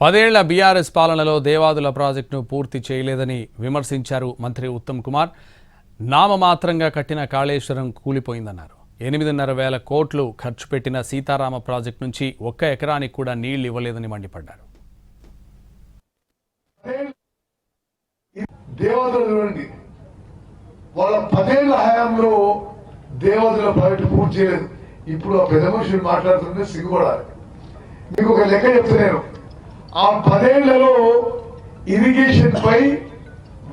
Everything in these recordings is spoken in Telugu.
10 ఏళ్ల బీఆర్ఎస్ పాలనలో దేవాదుల ప్రాజెక్టును పూర్తి చేయలేదని విమర్శించారు మంత్రి ఉత్తమ్ కుమార్. నామమాత్రంగా కట్టిన కాళేశ్వరం కూలిపోయిందన్నారు. 8.5 కోట్లు ఖర్చు పెట్టిన సీతారామ ప్రాజెక్టు నుంచి 1 ఎకరానికి కూడా నీళ్లు ఇవ్వలేదని మండిపడ్డారు. వాళ్ళ 10 ఏళ్ల హయాంలో దేవాదుల ప్రాజెక్టు పూర్తి చేయలేదు. ఇప్పుడు ఆ పెద్ద మనుషులు మాట్లాడుతుంటే సిగ్గుపడాలి. మీకు ఒక లెక్క చెప్తున్నాను. ఆ 10 ఏళ్లలో ఇరిగేషన్ పై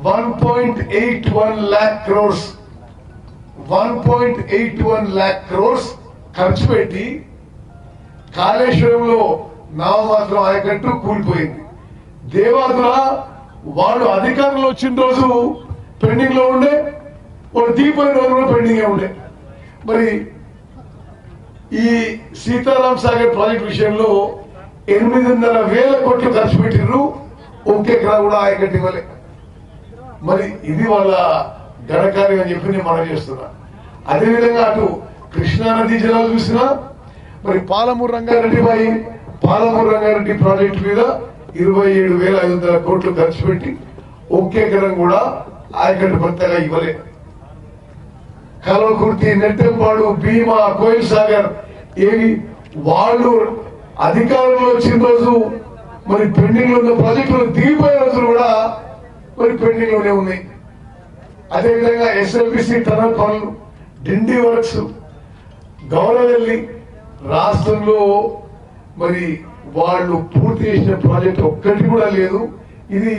1.81 lakh crores 1.81 lakh crores ఖర్చు పెట్టి కాళేశ్వరంలో నామమాత్రం ఆయకట్టు కూలిపోయింది. దేవాదుల వాళ్ళు అధికారంలో వచ్చిన రోజు పెండింగ్ లో ఉండే, వాళ్ళు దిగిపోయిన రోజు కూడా పెండింగ్ ఉండే. మరి ఈ సీతారాం సాగర్ ప్రాజెక్ట్ విషయంలో 8.5 కోట్లు ఖర్చు పెట్టిర్రు, 1 ఎకరా కూడా ఆయకట్టు ఇవ్వలే. మరి ఇది వాళ్ళ ఘనకార్యం అని చెప్పి నేను మనం చేస్తున్నా. అదేవిధంగా అటు కృష్ణానదీ జలాలు చూసినా మరి పాలమూరు రంగారెడ్డి ప్రాజెక్టు మీద 27,500 కోట్లు ఖర్చు పెట్టి 1 ఎకరం కూడా ఆయకట్టు కొత్తగా ఇవ్వలే. కల్వకుర్తి, నెట్టెంపాడు, భీమా, కోయిల్ సాగర్ ఏవి వాళ్ళు అధికారంలో వచ్చిన రోజు మరి పెండింగ్ లో ఉన్న ప్రాజెక్టులు దిగిపోయే రోజులు కూడా మరి పెండింగ్ లోనే ఉన్నాయి. అదేవిధంగా ఎస్ఎల్బిసి టనల్ పనులు, డిండి వర్క్స్, గౌరవెల్లి రాష్ట్రంలో మరి వాళ్ళు పూర్తి చేసిన ప్రాజెక్ట్ ఒక్కటి కూడా లేదు. ఇది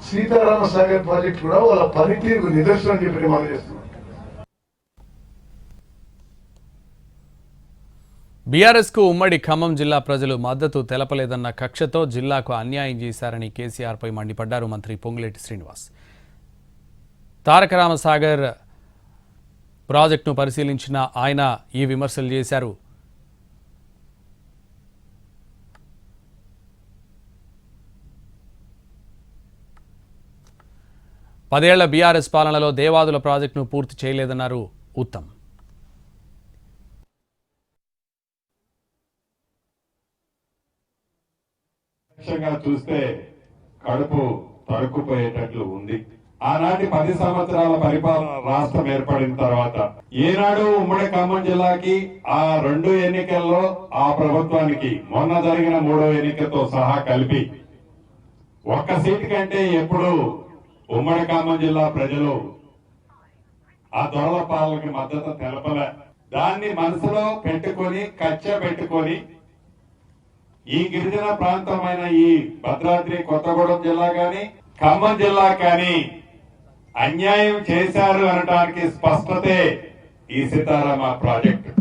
సీతారామ సాగర్ ప్రాజెక్ట్ కూడా వాళ్ళ పనితీరు నిదర్శనం చెప్పి మనం చేస్తున్నాం. బీఆర్ఎస్కు ఉమ్మడి ఖమ్మం జిల్లా ప్రజలు మద్దతు తెలపలేదన్న కక్షతో జిల్లాకు అన్యాయం చేశారని కేసీఆర్పై మండిపడ్డారు మంత్రి పొంగులేటి శ్రీనివాస్. తారకరామసాగర్ ప్రాజెక్టును పరిశీలించిన ఆయన ఈ విమర్శలు చేశారు. పదేళ్ల బీఆర్ఎస్ పాలనలో దేవాదుల ప్రాజెక్టును పూర్తి చేయలేదన్నారు ఉత్తమ్. చూస్తే కడుపు తరుక్కుపోయేటట్లు ఉంది. ఆనాటి 10 సంవత్సరాల పరిపాలన రాష్ట్రం ఏర్పడిన తర్వాత ఏనాడు ఉమ్మడి ఖమ్మం జిల్లాకి ఆ 2 ఎన్నికల్లో ఆ ప్రభుత్వానికి మొన్న జరిగిన 3వ ఎన్నికతో సహా కలిపి 1 సీటు కంటే ఎప్పుడు ఉమ్మడి ఖమ్మం జిల్లా ప్రజలు ఆ దొరల పాలనకి మద్దతు తెలపలే. దాన్ని మనసులో పెట్టుకొని కచ్చ పెట్టుకొని ఈ గిరిజన ప్రాంతమైన ఈ భద్రాద్రి కొత్తగూడెం జిల్లా కానీ ఖమ్మం జిల్లా కానీ అన్యాయం చేశారు అనడానికి స్పష్టతే ఈ సీతారామ ప్రాజెక్టు.